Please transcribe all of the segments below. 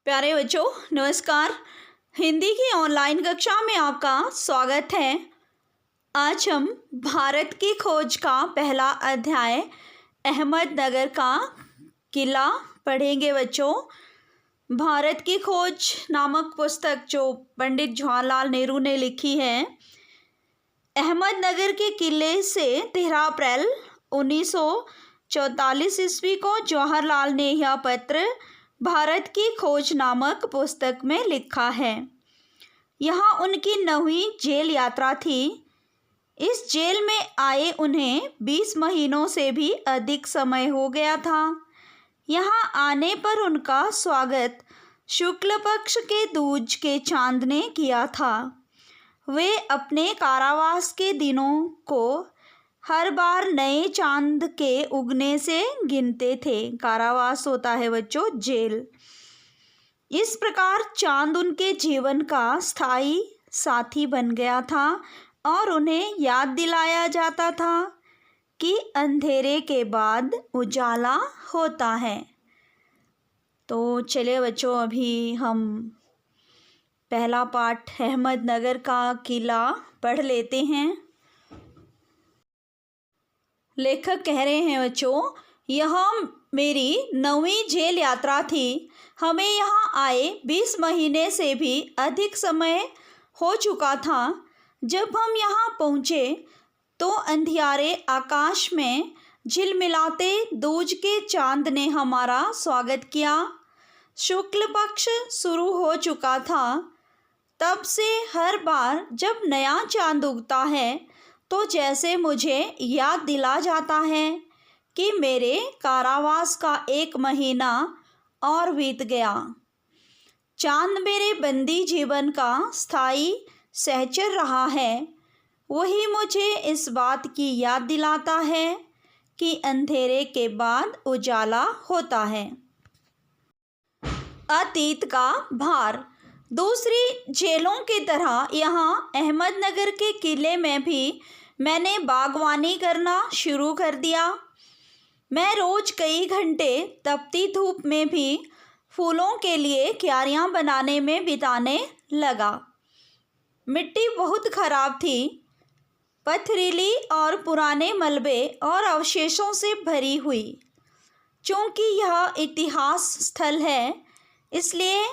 प्यारे बच्चों, नमस्कार। हिंदी की ऑनलाइन कक्षा में आपका स्वागत है। आज हम भारत की खोज का पहला अध्याय अहमदनगर का किला पढ़ेंगे। बच्चों, भारत की खोज नामक पुस्तक जो पंडित जवाहरलाल नेहरू ने लिखी है, अहमदनगर के किले से 13 अप्रैल 1944 ईस्वी को जवाहरलाल ने यह पत्र भारत की खोज नामक पुस्तक में लिखा है। यहाँ उनकी 9वीं जेल यात्रा थी। इस जेल में आए उन्हें 20 महीनों से भी अधिक समय हो गया था। यहाँ आने पर उनका स्वागत शुक्ल पक्ष के दूज के चांद ने किया था। वे अपने कारावास के दिनों को हर बार नए चांद के उगने से गिनते थे। कारावास होता है बच्चों जेल। इस प्रकार चांद उनके जीवन का स्थायी साथी बन गया था और उन्हें याद दिलाया जाता था कि अंधेरे के बाद उजाला होता है। तो चलिए बच्चों, अभी हम पहला पाठ अहमदनगर का किला पढ़ लेते हैं। लेखक कह रहे हैं बच्चों, यह मेरी 9वीं जेल यात्रा थी। हमें यहाँ आए 20 महीने से भी अधिक समय हो चुका था। जब हम यहाँ पहुँचे तो अंधियारे आकाश में झिलमिलाते दूज के चांद ने हमारा स्वागत किया। शुक्ल पक्ष शुरू हो चुका था। तब से हर बार जब नया चांद उगता है तो जैसे मुझे याद दिला जाता है कि मेरे कारावास का 1 महीना और बीत गया। चांद मेरे बंदी जीवन का स्थायी सहचर रहा है। वही मुझे इस बात की याद दिलाता है कि अंधेरे के बाद उजाला होता है। अतीत का भार। दूसरी जेलों की तरह यहाँ अहमदनगर के किले में भी मैंने बागवानी करना शुरू कर दिया। मैं रोज़ कई घंटे तपती धूप में भी फूलों के लिए क्यारियाँ बनाने में बिताने लगा। मिट्टी बहुत खराब थी, पथरीली और पुराने मलबे और अवशेषों से भरी हुई। चूँकि यह इतिहास स्थल है, इसलिए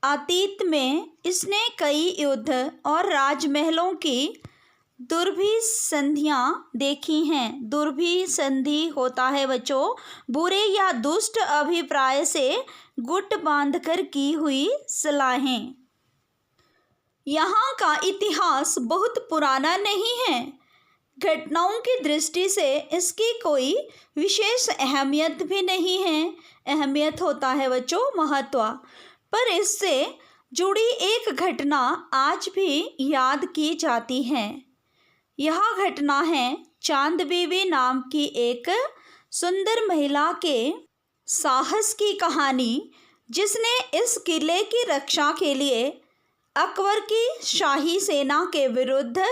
अतीत में इसने कई युद्ध और राजमहलों की दुर्भी संधियाँ देखी हैं। दुर्भी संधि होता है बच्चों बुरे या दुष्ट अभिप्राय से गुट बांधकर की हुई सलाहें। यहाँ का इतिहास बहुत पुराना नहीं है। घटनाओं की दृष्टि से इसकी कोई विशेष अहमियत भी नहीं है। अहमियत होता है बच्चों महत्व। पर इससे जुड़ी एक घटना आज भी याद की जाती है। यह घटना है चांद बीवी नाम की एक सुंदर महिला के साहस की कहानी, जिसने इस किले की रक्षा के लिए अकबर की शाही सेना के विरुद्ध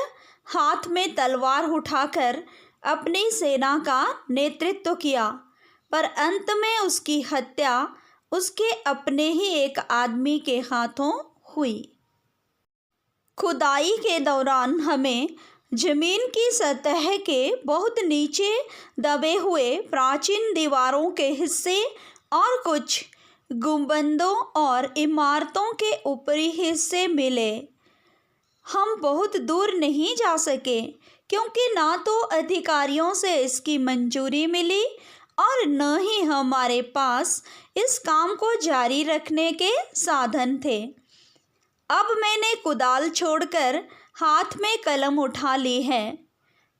हाथ में तलवार उठाकर अपनी सेना का नेतृत्व किया। पर अंत में उसकी हत्या उसके अपने ही एक आदमी के हाथों हुई। खुदाई के दौरान हमें जमीन की सतह के बहुत नीचे दबे हुए प्राचीन दीवारों के हिस्से और कुछ गुंबदों और इमारतों के ऊपरी हिस्से मिले। हम बहुत दूर नहीं जा सके क्योंकि ना तो अधिकारियों से इसकी मंजूरी मिली और न ही हमारे पास इस काम को जारी रखने के साधन थे। अब मैंने कुदाल छोड़कर हाथ में कलम उठा ली है,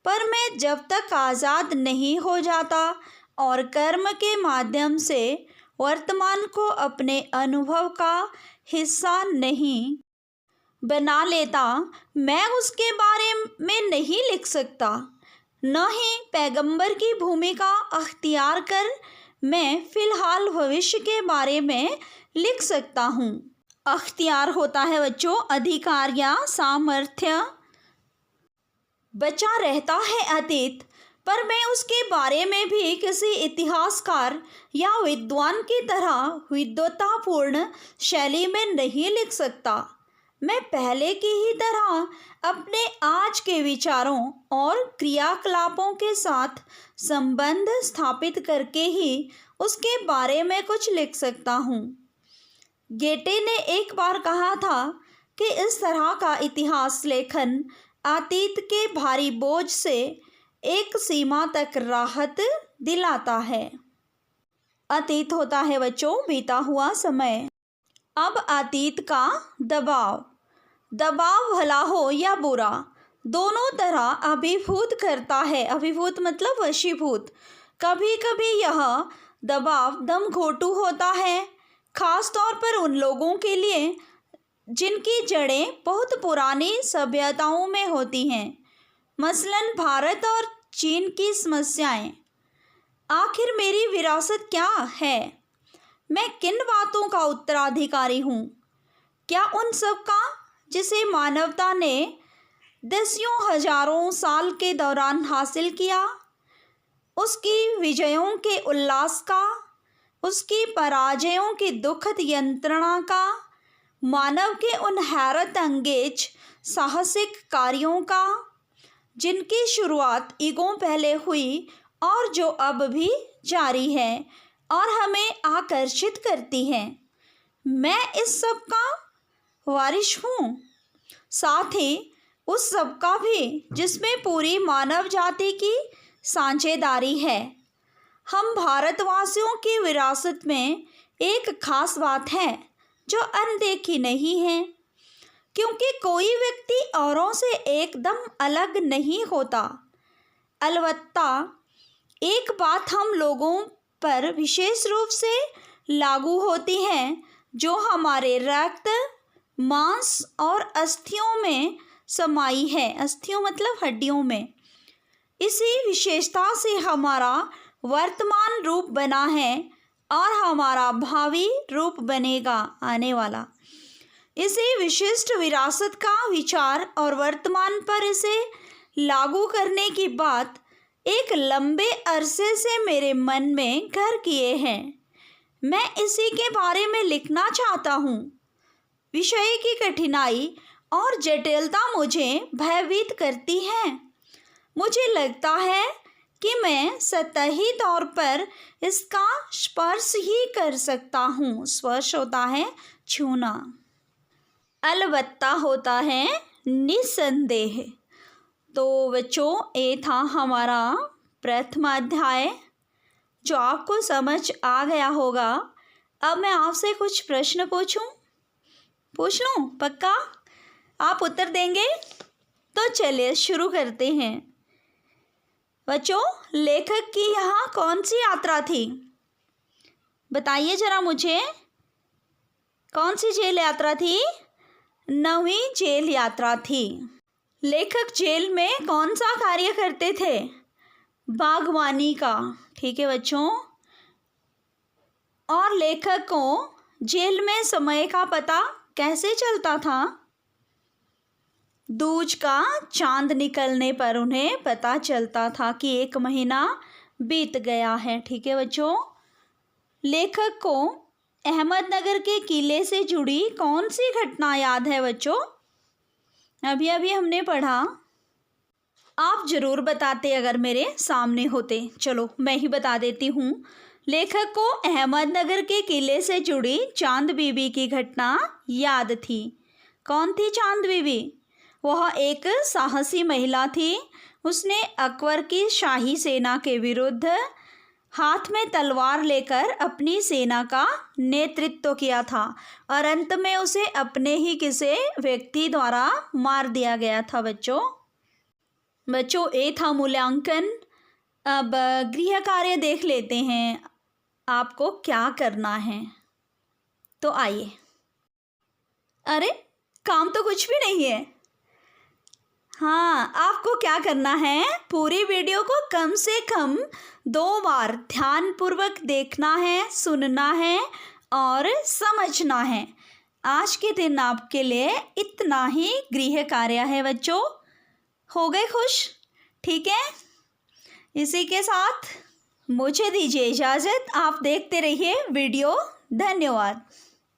पर मैं जब तक आज़ाद नहीं हो जाता और कर्म के माध्यम से वर्तमान को अपने अनुभव का हिस्सा नहीं बना लेता, मैं उसके बारे में नहीं लिख सकता। न ही पैगंबर की भूमिका अख्तियार कर मैं फ़िलहाल भविष्य के बारे में लिख सकता हूँ। अख्तियार होता है बच्चों अधिकार या सामर्थ्य। बचा रहता है अतीत, पर मैं उसके बारे में भी किसी इतिहासकार या विद्वान की तरह विद्वतापूर्ण शैली में नहीं लिख सकता। मैं पहले की ही तरह अपने आज के विचारों और क्रियाकलापों के साथ संबंध स्थापित करके ही उसके बारे में कुछ लिख सकता हूँ। गेटे ने एक बार कहा था कि इस तरह का इतिहास लेखन अतीत के भारी बोझ से एक सीमा तक राहत दिलाता है। अतीत होता है बच्चों बीता हुआ समय। अब अतीत का दबाव भला हो या बुरा दोनों तरह अभिभूत करता है। अभिभूत मतलब वशीभूत। कभी कभी यह दबाव दम घोटू होता है, खास तौर पर उन लोगों के लिए जिनकी जड़ें बहुत पुरानी सभ्यताओं में होती हैं, मसलन भारत और चीन की समस्याएं। आखिर मेरी विरासत क्या है? मैं किन बातों का उत्तराधिकारी हूँ? क्या उन सब का जिसे मानवता ने दसियों हजारों साल के दौरान हासिल किया, उसकी विजयों के उल्लास का, उसकी पराजयों की दुखद यंत्रणा का, मानव के उन हैरत अंगेज साहसिक कार्यों का जिनकी शुरुआत ईगों पहले हुई और जो अब भी जारी है और हमें आकर्षित करती है। मैं इस सब का वारिश हूँ, साथ ही उस सब का भी जिसमें पूरी मानव जाति की साझेदारी है। हम भारतवासियों की विरासत में एक खास बात है जो अनदेखी नहीं है, क्योंकि कोई व्यक्ति औरों से एकदम अलग नहीं होता। अलबत्ता एक बात हम लोगों पर विशेष रूप से लागू होती है जो हमारे रक्त, मांस और अस्थियों में समाई है। अस्थियों मतलब हड्डियों में। इसी विशेषता से हमारा वर्तमान रूप बना है और हमारा भावी रूप बनेगा आने वाला। इसी विशिष्ट विरासत का विचार और वर्तमान पर इसे लागू करने की बात एक लंबे अरसे से मेरे मन में घर किए हैं। मैं इसी के बारे में लिखना चाहता हूँ। विषय की कठिनाई और जटिलता मुझे भयभीत करती है। मुझे लगता है कि मैं सतही तौर पर इसका स्पर्श ही कर सकता हूँ। स्पर्श होता है छूना, अलबत्ता होता है निसंदेह। तो बच्चों ये था हमारा प्रथम अध्याय जो आपको समझ आ गया होगा। अब मैं आपसे कुछ प्रश्न पूछ लूँ? पक्का आप उत्तर देंगे? तो चलिए शुरू करते हैं। बच्चों लेखक की यहाँ कौन सी यात्रा थी? बताइए जरा मुझे, कौन सी जेल यात्रा थी? 9वीं जेल यात्रा थी। लेखक जेल में कौन सा कार्य करते थे? बागवानी का। ठीक है बच्चों। और लेखक को जेल में समय का पता कैसे चलता था? दूज का चांद निकलने पर उन्हें पता चलता था कि 1 महीना बीत गया है। ठीक है बच्चों। लेखक को अहमदनगर के किले से जुड़ी कौन सी घटना याद है बच्चों? अभी अभी हमने पढ़ा। आप ज़रूर बताते अगर मेरे सामने होते। चलो मैं ही बता देती हूँ। लेखक को अहमदनगर के किले से जुड़ी चांद बीबी की घटना याद थी। कौन थी चांद बीबी? वह एक साहसी महिला थी। उसने अकबर की शाही सेना के विरुद्ध हाथ में तलवार लेकर अपनी सेना का नेतृत्व किया था और अंत में उसे अपने ही किसी व्यक्ति द्वारा मार दिया गया था। बच्चों ये था मूल्यांकन। अब गृह कार्य देख लेते हैं, आपको क्या करना है। तो आइए। अरे काम तो कुछ भी नहीं है। हाँ, आपको क्या करना है, पूरी वीडियो को कम से कम 2 बार ध्यानपूर्वक देखना है, सुनना है और समझना है। आज के दिन आपके लिए इतना ही गृह कार्य है बच्चों। हो गए खुश? ठीक है, इसी के साथ मुझे दीजिए इजाज़त। आप देखते रहिए वीडियो। धन्यवाद।